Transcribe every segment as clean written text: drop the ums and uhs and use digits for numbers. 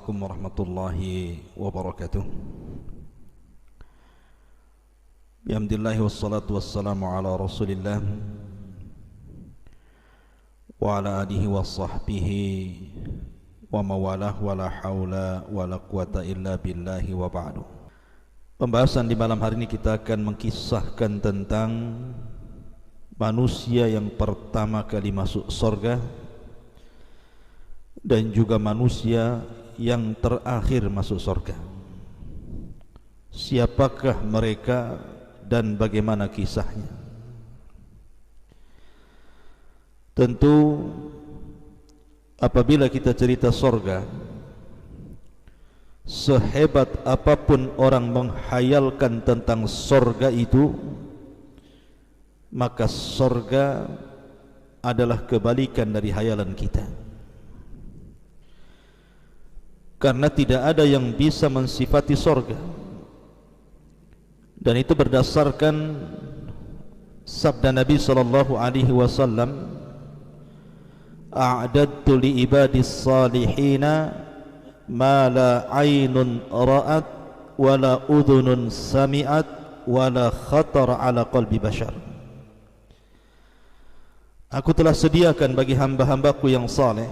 Assalamualaikum warahmatullahi wabarakatuh. Bihamdillahi wassalatu wassalamu ala rasulillah wa ala alihi wa sahbihi wa mawalah wa la hawla wa la quwata illa billahi wa ba'du. Pembahasan di malam hari ini kita akan mengkisahkan tentang manusia yang pertama kali masuk surga dan juga manusia yang terakhir masuk surga. Siapakah mereka dan bagaimana kisahnya? Tentu apabila kita cerita surga, sehebat apapun orang menghayalkan tentang surga itu, maka surga adalah kebalikan dari hayalan kita. Karena tidak ada yang bisa mensifati surga, dan itu berdasarkan sabda Nabi sallallahu alaihi wasallam, a'dadtu li ibadis salihina ma la aynun ra'at wa la udhunun sami'at wa la khatar ala qalbi bashar. Aku telah sediakan bagi hamba-hambaku yang saleh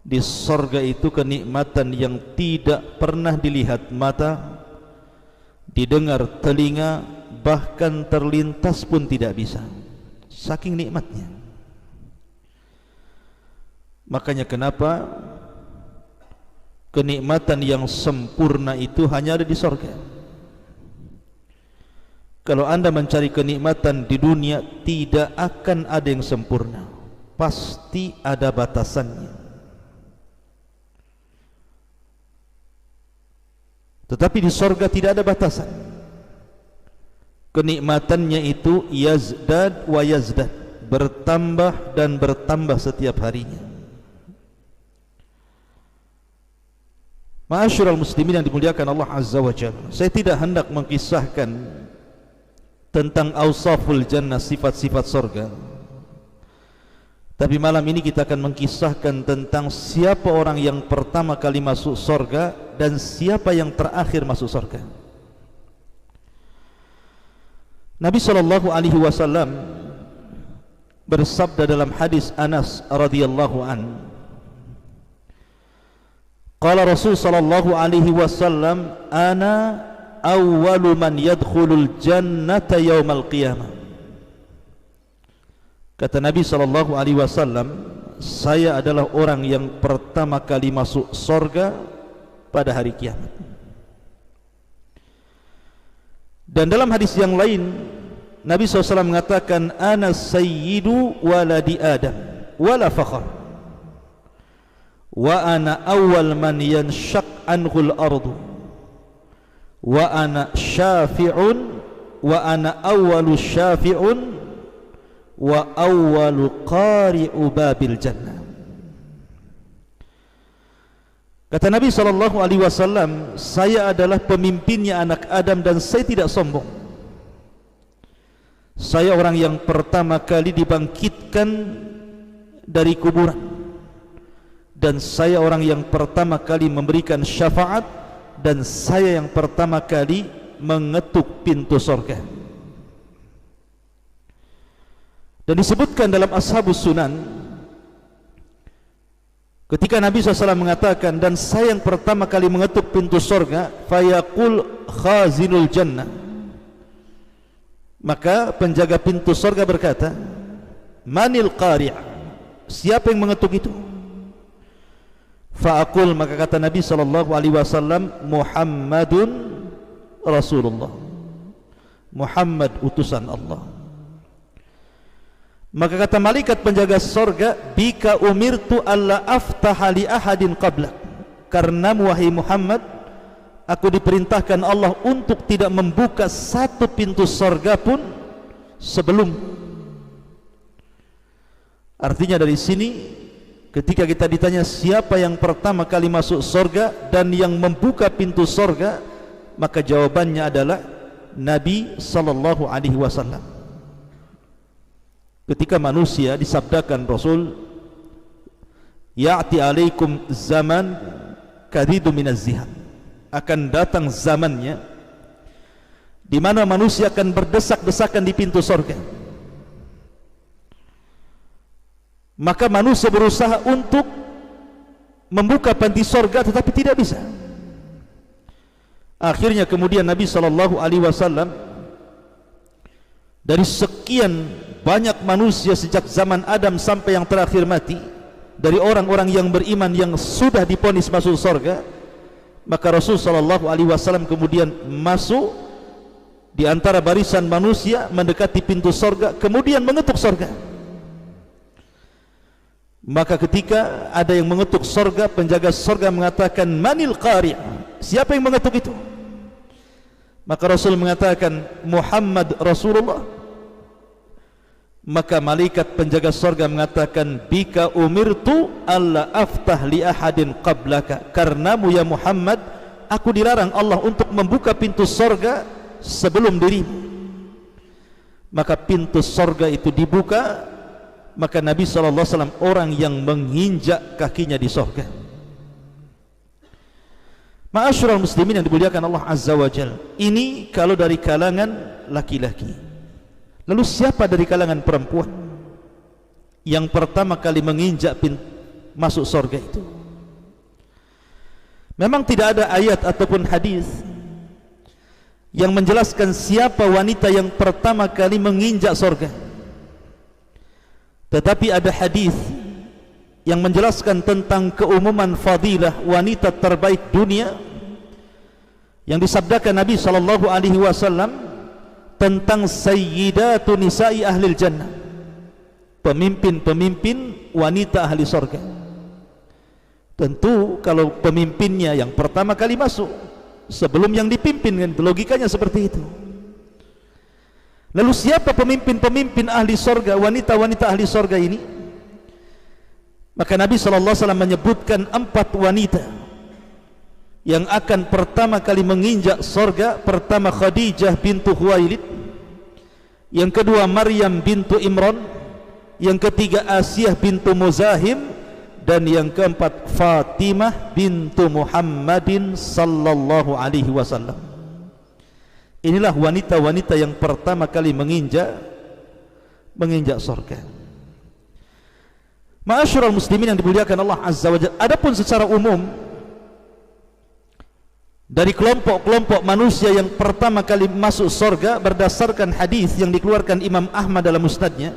di surga itu kenikmatan yang tidak pernah dilihat mata, didengar telinga, bahkan terlintas pun tidak bisa, saking nikmatnya. Makanya kenapa kenikmatan yang sempurna itu hanya ada di surga. Kalau anda mencari kenikmatan di dunia, tidak akan ada yang sempurna, pasti ada batasannya. Tetapi di surga tidak ada batasan. Kenikmatannya itu yazdad wa yazdad, bertambah dan bertambah setiap harinya. Ma'asyiral muslimin yang dimuliakan Allah Azza wa Jalla, saya tidak hendak mengkisahkan tentang awsaful jannah, sifat-sifat surga. Tapi malam ini kita akan mengkisahkan tentang siapa orang yang pertama kali masuk surga dan siapa yang terakhir masuk surga. Nabi sallallahu alaihi wasallam bersabda dalam hadis Anas radhiyallahu an, qala Rasul sallallahu alaihi wasallam, ana awwalu man yadkhulul jannata yaumal qiyamah. Kata Nabi sallallahu alaihi wasallam, saya adalah orang yang pertama kali masuk surga pada hari kiamat. Dan dalam hadis yang lain Nabi SAW mengatakan, ana sayyidu waladi Adam wala fakhr, wa ana awwal man yanshaq anhul ardu, wa ana syafi'un, wa ana awwalu syafi'un, wa awwalu qari'u babil jannah. Kata Nabi SAW, saya adalah pemimpinnya anak Adam dan saya tidak sombong. Saya orang yang pertama kali dibangkitkan dari kuburan, dan saya orang yang pertama kali memberikan syafaat, dan saya yang pertama kali mengetuk pintu surga. Dan disebutkan dalam Ashabus Sunan, ketika Nabi SAW mengatakan, dan saya yang pertama kali mengetuk pintu surga, fayaqul khazinul jannah, maka penjaga pintu surga berkata, manil qari', siapa yang mengetuk itu? Fa'aqul, maka kata Nabi SAW, Muhammadun Rasulullah, Muhammad utusan Allah. Maka kata malaikat penjaga surga, bika umirtu alla aftaha li ahadin qablak, karena wahai Muhammad, aku diperintahkan Allah untuk tidak membuka satu pintu surga pun sebelum. Artinya dari sini, ketika kita ditanya siapa yang pertama kali masuk surga dan yang membuka pintu surga, maka jawabannya adalah Nabi sallallahu alaihi wasallam. Ketika manusia disabdakan Rasul, ya'ti alaikum zaman kadidu minaz zihab. Akan datang zamannya di mana manusia akan berdesak-desakan di pintu surga. Maka manusia berusaha untuk membuka pintu surga tetapi tidak bisa. Akhirnya kemudian Nabi SAW, dari sekian banyak manusia sejak zaman Adam sampai yang terakhir mati, dari orang-orang yang beriman yang sudah diponis masuk surga, maka Rasul SAW kemudian masuk di antara barisan manusia, mendekati pintu surga, kemudian mengetuk surga. Maka ketika ada yang mengetuk surga, penjaga surga mengatakan, manil qari', siapa yang mengetuk itu? Maka Rasul mengatakan, Muhammad Rasulullah. Maka malaikat penjaga surga mengatakan, bika umirtu alla aftah li ahadin qablaka, karenamu ya Muhammad, aku dilarang Allah untuk membuka pintu surga sebelum dirimu. Maka pintu surga itu dibuka, maka Nabi SAW orang yang menginjak kakinya di surga. Ma'asyiral muslimin yang dimuliakan Allah Azza wa Jalla, ini kalau dari kalangan laki-laki. Lalu siapa dari kalangan perempuan yang pertama kali menginjak pintu masuk surga itu? Memang tidak ada ayat ataupun hadis yang menjelaskan siapa wanita yang pertama kali menginjak surga. Tetapi ada hadis yang menjelaskan tentang keumuman fadilah wanita terbaik dunia, yang disabdakan Nabi SAW tentang sayyidatu nisa'i ahlil jannah, pemimpin-pemimpin wanita ahli surga. Tentu kalau pemimpinnya yang pertama kali masuk sebelum yang dipimpin, kan logikanya seperti itu. Lalu siapa pemimpin-pemimpin ahli surga, wanita-wanita ahli surga ini? Maka Nabi SAW menyebutkan 4 wanita yang akan pertama kali menginjak surga. Pertama Khadijah bintu Khuwailid, yang kedua Maryam bintu Imran, yang ketiga Asiyah bintu Muzahim, dan yang keempat Fatimah bintu Muhammadin sallallahu alaihi wasallam. Inilah wanita-wanita yang pertama kali menginjak surga. Ma'asyiral muslimin yang dimuliakan Allah Azza wa Jalla, adapun secara umum dari kelompok-kelompok manusia yang pertama kali masuk surga berdasarkan hadis yang dikeluarkan Imam Ahmad dalam musnadnya,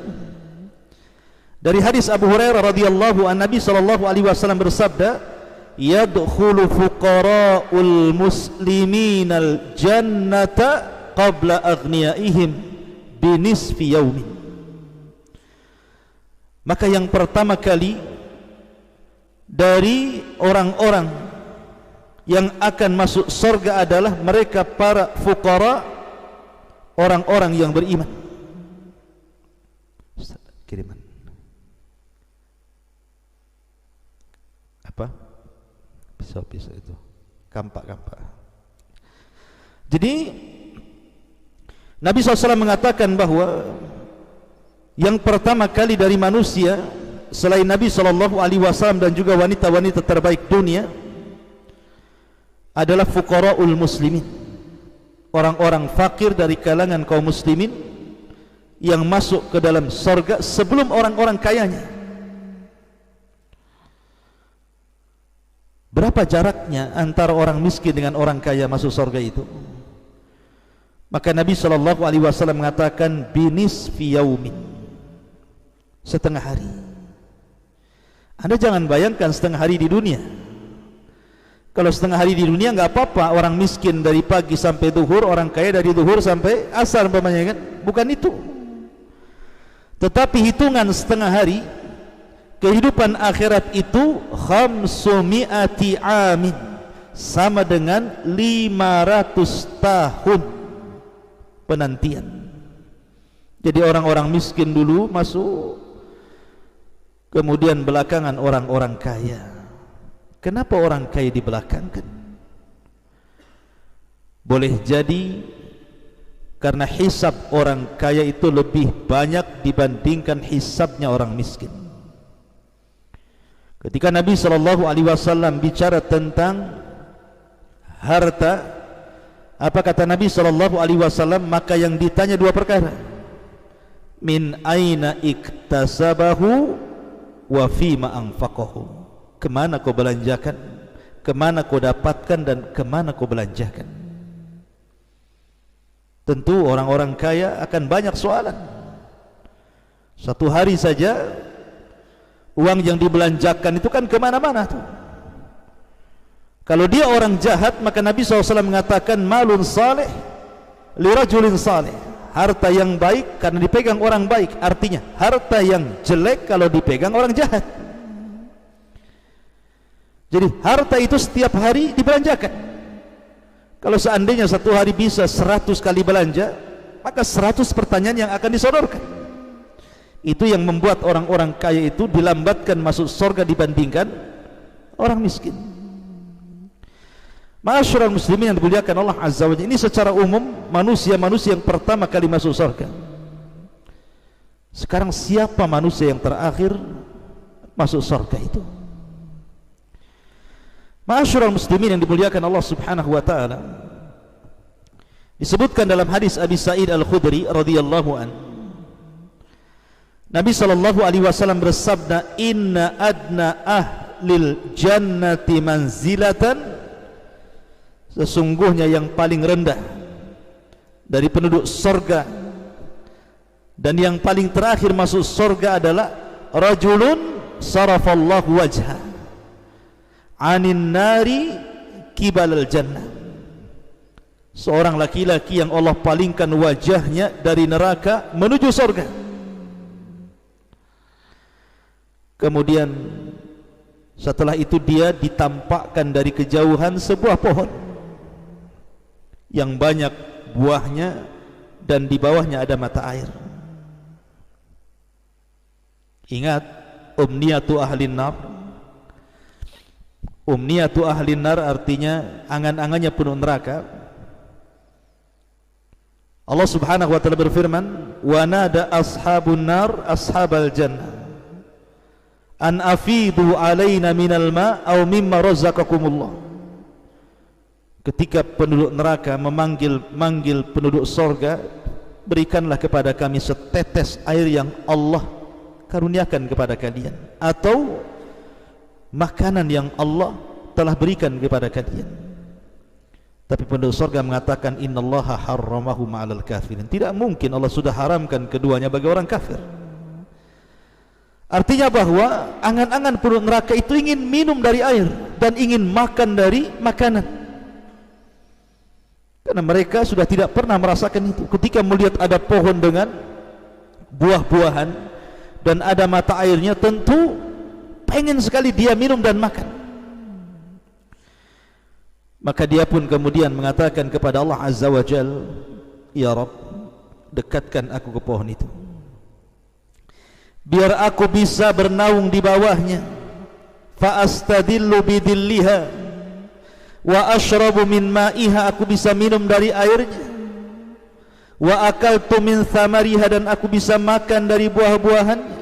dari hadis Abu Hurairah radhiyallahu an, Nabi sallallahu alaihi wasallam bersabda, yadkhulu fuqara'ul musliminal jannata qabla aghniyaihim binisfi yaumin. Maka yang pertama kali dari orang-orang yang akan masuk surga adalah mereka para fuqara, orang-orang yang beriman. Kiriman apa? Pisau-pisau itu, kampak-kampak. Jadi Nabi SAW mengatakan bahwa yang pertama kali dari manusia selain Nabi SAW dan juga wanita-wanita terbaik dunia adalah fuqara'ul muslimin, orang-orang fakir dari kalangan kaum muslimin yang masuk ke dalam surga sebelum orang-orang kayanya. Berapa jaraknya antara orang miskin dengan orang kaya masuk surga itu? Maka Nabi SAW mengatakan binisfi yaumin, setengah hari. Anda jangan bayangkan setengah hari di dunia. Kalau setengah hari di dunia nggak apa-apa, orang miskin dari pagi sampai duhur, orang kaya dari duhur sampai asar umpamanya, kan? Bukan itu. Tetapi hitungan setengah hari, kehidupan akhirat itu khamsumi'ati amin, sama dengan 500 tahun penantian. Jadi orang-orang miskin dulu masuk, kemudian belakangan orang-orang kaya. Kenapa orang kaya dibelakangkan? Boleh jadi karena hisab orang kaya itu lebih banyak dibandingkan hisabnya orang miskin. Ketika Nabi SAW bicara tentang harta, apa kata Nabi SAW? Maka yang ditanya dua perkara. Min aina iktasabahu wa fima anfaqahu. Kemana kau belanjakan, kemana kau dapatkan, dan kemana kau belanjakan. Tentu orang-orang kaya akan banyak soalan. Satu hari saja uang yang dibelanjakan itu kan kemana-mana tuh. Kalau dia orang jahat, maka Nabi SAW mengatakan malun saleh lirajulin saleh. Harta yang baik karena dipegang orang baik. Artinya harta yang jelek kalau dipegang orang jahat. Jadi harta itu setiap hari dibelanjakan. Kalau seandainya satu hari bisa 100 kali belanja, maka 100 pertanyaan yang akan disodorkan. Itu yang membuat orang-orang kaya itu dilambatkan masuk surga dibandingkan orang miskin. Ma'asyiral muslimin yang dimuliakan Allah Azza wa Jalla, ini secara umum manusia-manusia yang pertama kali masuk surga. Sekarang siapa manusia yang terakhir masuk surga itu? Ma'asyiral muslimin yang dimuliakan Allah Subhanahu wa taala, disebutkan dalam hadis Abi Sa'id Al-Khudri radhiyallahu anhu, Nabi sallallahu alaihi wasallam bersabda, "Inna adna ahlil jannati manzilatan," sesungguhnya yang paling rendah dari penduduk surga dan yang paling terakhir masuk surga adalah rajulun sarafallahu wajha anin nari kibalal jannah, seorang laki-laki yang Allah palingkan wajahnya dari neraka menuju surga. Kemudian setelah itu dia ditampakkan dari kejauhan sebuah pohon yang banyak buahnya dan di bawahnya ada mata air. Ingat, umniyatu ahlin nar. Umniyatu ahlin nar artinya angan-angannya penuh neraka. Allah Subhanahu wa taala berfirman, "Wa nada ashabun nar ashabal jannah an afidu alaina minal ma aw mimma razaqakumullah." Ketika penduduk neraka memanggil penduduk surga, berikanlah kepada kami setetes air yang Allah karuniakan kepada kalian, atau makanan yang Allah telah berikan kepada kalian. Tapi penduduk surga mengatakan, innallaha harramahu ma'alal kafirin. Tidak mungkin Allah sudah haramkan keduanya bagi orang kafir. Artinya bahwa angan-angan penduduk neraka itu ingin minum dari air dan ingin makan dari makanan, karena mereka sudah tidak pernah merasakan itu. Ketika melihat ada pohon dengan buah-buahan dan ada mata airnya, tentu pengen sekali dia minum dan makan. Maka dia pun kemudian mengatakan kepada Allah Azza wa Jal, "Ya Rabb, dekatkan aku ke pohon itu, biar aku bisa bernaung di bawahnya, fa astadillu bidilliha wa ashrabu min ma'iha," aku bisa minum dari airnya, wa akaltu min thamariha, dan aku bisa makan dari buah-buahannya.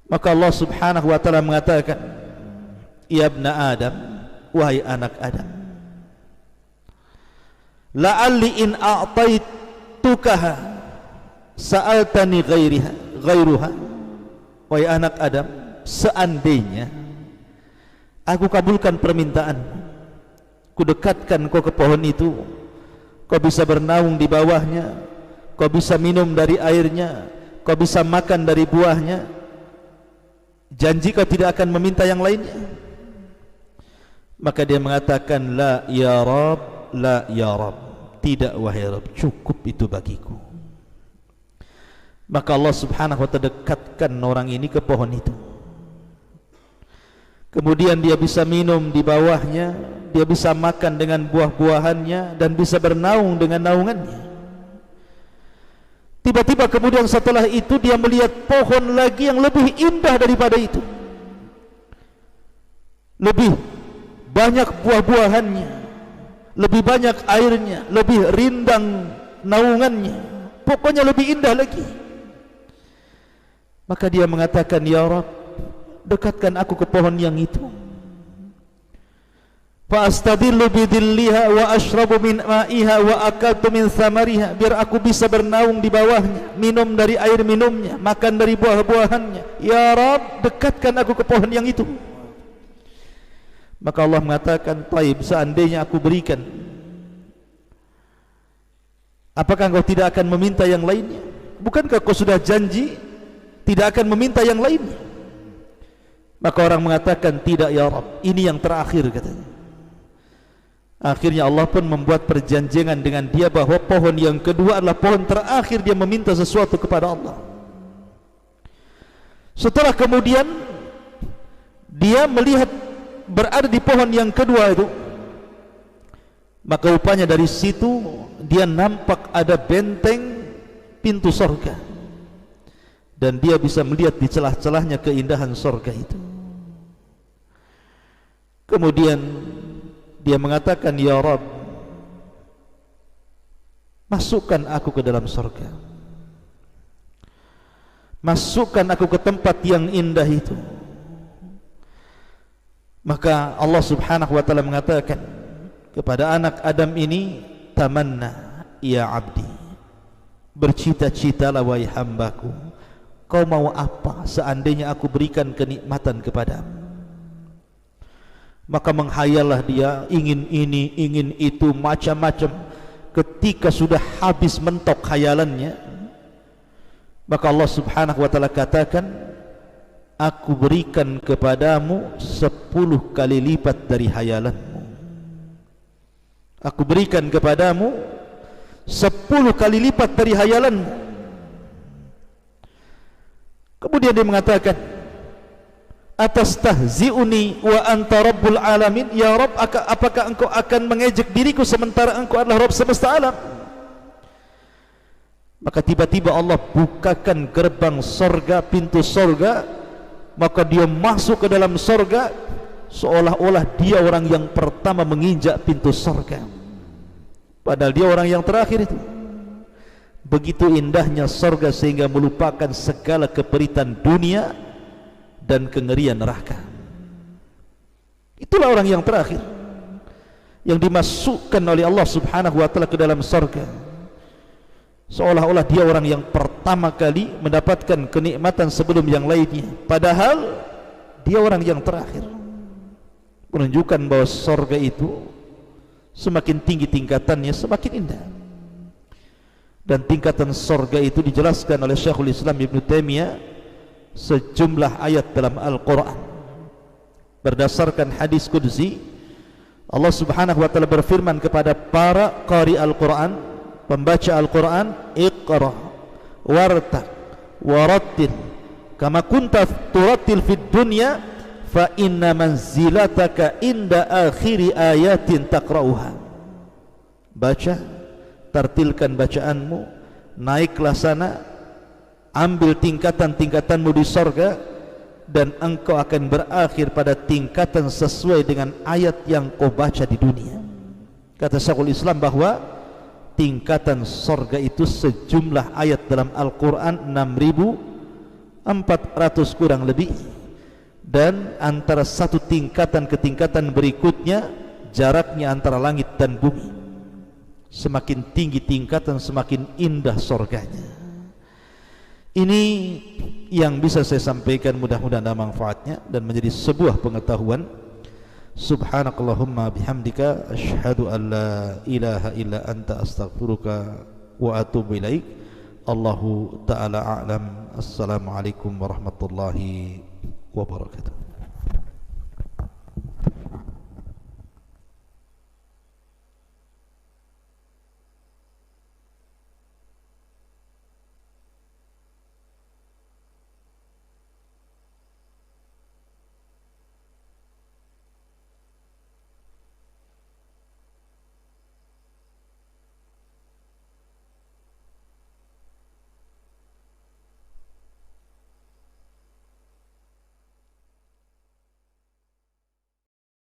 Maka Allah Subhanahu wa taala mengatakan, "Ya ibna Adam, wahai anak Adam, la'alli in a'taitukaha sa'altani ghairuha." Wahai anak Adam, seandainya aku kabulkan permintaan, ku dekatkan kau ke pohon itu, kau bisa bernaung di bawahnya, kau bisa minum dari airnya, kau bisa makan dari buahnya, janji kau tidak akan meminta yang lainnya? Maka dia mengatakan, la ya Rabb, la ya Rabb, tidak wahai Rabb, cukup itu bagiku. Maka Allah Subhanahu wa ta'ala dekatkan orang ini ke pohon itu. Kemudian dia bisa minum di bawahnya, dia bisa makan dengan buah-buahannya, dan bisa bernaung dengan naungannya. Tiba-tiba kemudian setelah itu dia melihat pohon lagi yang lebih indah daripada itu, lebih banyak buah-buahannya, lebih banyak airnya, lebih rindang naungannya, pokoknya lebih indah lagi. Maka dia mengatakan, "Ya Rabb, dekatkan aku ke pohon yang itu. Fa astadillu bidilliha wa ashrabu min ma'iha wa akaltu min thamariha, biar aku bisa bernaung di bawahnya, minum dari air minumnya, makan dari buah-buahannya. Ya Rabb, dekatkan aku ke pohon yang itu. Maka Allah mengatakan, taib, seandainya aku berikan, apakah engkau tidak akan meminta yang lainnya? Bukankah kau sudah janji tidak akan meminta yang lainnya? Maka orang mengatakan, tidak ya Rabb, ini yang terakhir, katanya. Akhirnya Allah pun membuat perjanjian dengan dia bahwa pohon yang kedua adalah pohon terakhir dia meminta sesuatu kepada Allah. Setelah kemudian dia melihat berada di pohon yang kedua itu, maka rupanya dari situ dia nampak ada benteng pintu surga, dan dia bisa melihat di celah-celahnya keindahan surga itu. Kemudian dia mengatakan, ya Rabb, masukkan aku ke dalam surga, masukkan aku ke tempat yang indah itu. Maka Allah subhanahu wa ta'ala mengatakan kepada anak Adam ini, tamanna ya abdi, bercita-citalah wahai hambaku, kau mau apa seandainya aku berikan kenikmatan kepadamu. Maka menghayallah dia, ingin ini, ingin itu, macam-macam. Ketika sudah habis mentok khayalannya, maka Allah subhanahu wa ta'ala katakan, aku berikan kepadamu 10 kali lipat dari hayalanmu. Aku berikan kepadamu 10 kali lipat dari hayalanmu. Kemudian dia mengatakan, atastahzi'uni wa anta rabbul alamin, ya Rabb, apakah engkau akan mengejek diriku sementara engkau adalah Rabb semesta alam? Maka tiba-tiba Allah bukakan gerbang sorga, pintu sorga, maka dia masuk ke dalam sorga seolah-olah dia orang yang pertama menginjak pintu sorga, padahal dia orang yang terakhir itu. Begitu indahnya sorga sehingga melupakan segala keperitan dunia dan kengerian neraka. Itulah orang yang terakhir yang dimasukkan oleh Allah subhanahu wa ta'ala ke dalam surga, seolah-olah dia orang yang pertama kali mendapatkan kenikmatan sebelum yang lainnya, padahal dia orang yang terakhir. Menunjukkan bahwa surga itu semakin tinggi tingkatannya semakin indah. Dan tingkatan surga itu dijelaskan oleh Syekhul Islam Ibn Taimiyah sejumlah ayat dalam Al-Quran. Berdasarkan hadis qudsi, Allah subhanahu wa ta'ala berfirman kepada para qari Al-Quran, pembaca Al-Quran, iqra wartaq warattil kama kunta turattil fid dunya fa inna manzilataka inda akhiri ayatin taqra'uha. Baca, tartilkan bacaanmu, naiklah sana, ambil tingkatan-tingkatanmu di sorga, dan engkau akan berakhir pada tingkatan sesuai dengan ayat yang kau baca di dunia. Kata Syekhul Islam bahwa tingkatan sorga itu sejumlah ayat dalam Al-Quran 6.400 kurang lebih, dan antara satu tingkatan ke tingkatan berikutnya jaraknya antara langit dan bumi. Semakin tinggi tingkatan semakin indah sorganya. Ini yang bisa saya sampaikan, mudah-mudahan ada manfaatnya dan menjadi sebuah pengetahuan. Subhanakallahumma bihamdika asyhadu an la ilaha illa anta astaghfiruka wa atubu ilaik. Allahu ta'ala a'lam. Assalamualaikum warahmatullahi wabarakatuh.